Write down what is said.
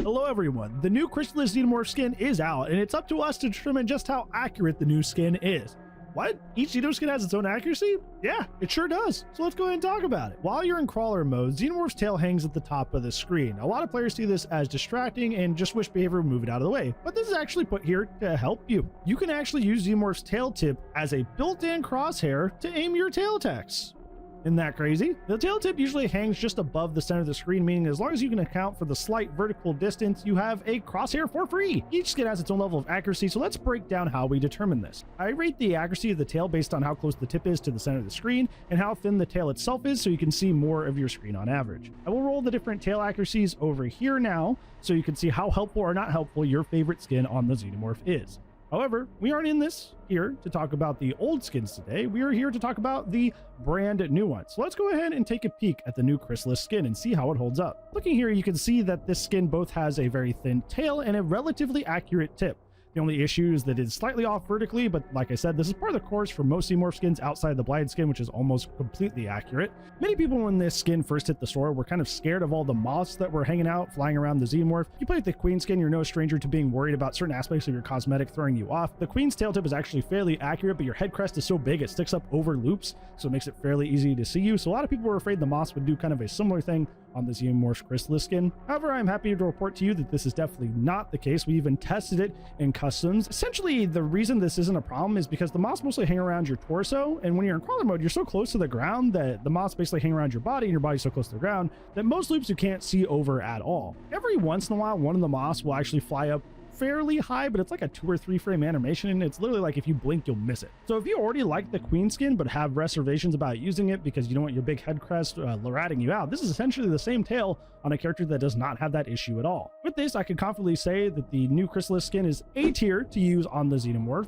Hello everyone, the new CHRYSALIS Xenomorph skin is out, and it's up to us to determine just how accurate the new skin is. What? Each Xeno skin has its own accuracy? Yeah, it sure does. So let's go ahead and talk about it. While you're in crawler mode, Xenomorph's tail hangs at the top of the screen. A lot of players see this as distracting and just wish behavior would move it out of the way, but this is actually put here to help you. You can actually use Xenomorph's tail tip as a built-in crosshair to aim your tail attacks. Isn't that crazy? The tail tip usually hangs just above the center of the screen, meaning as long as you can account for the slight vertical distance, you have a crosshair for free. Each skin has its own level of accuracy, so let's break down how we determine this. I rate the accuracy of the tail based on how close the tip is to the center of the screen and how thin the tail itself is, so you can see more of your screen on average. I will roll the different tail accuracies over here now, so you can see how helpful or not helpful your favorite skin on the Xenomorph is. However, we aren't in this here to talk about the old skins today. We are here to talk about the brand new ones. So let's go ahead and take a peek at the new CHRYSALIS skin and see how it holds up. Looking here, you can see that this skin both has a very thin tail and a relatively accurate tip. The only issue is that it's slightly off vertically, but like I said, this is part of the course for most Xenomorph skins outside the blind skin, which is almost completely accurate. Many people, when this skin first hit the store, were kind of scared of all the moths that were hanging out, flying around the Xenomorph. If you play with the Queen skin, you're no stranger to being worried about certain aspects of your cosmetic throwing you off. The Queen's tail tip is actually fairly accurate, but your head crest is so big it sticks up over loops, so it makes it fairly easy to see you. So a lot of people were afraid the moths would do kind of a similar thing on the Xenomorph's CHRYSALIS skin. However, I'm happy to report to you that this is definitely not the case. We even tested it in customs. Essentially, the reason this isn't a problem is because the moths mostly hang around your torso, and when you're in crawler mode, you're so close to the ground that the moths basically hang around your body, and your body's so close to the ground that most loops you can't see over at all. Every once in a while, one of the moths will actually fly up fairly high, but it's like a 2 or 3 frame animation, and it's literally like if you blink you'll miss it. So if you already like the Queen skin but have reservations about using it because you don't want your big head crest ratting you out, this is essentially the same tail on a character that does not have that issue at all. With this, I can confidently say that the new CHRYSALIS skin is A tier to use on the Xenomorph.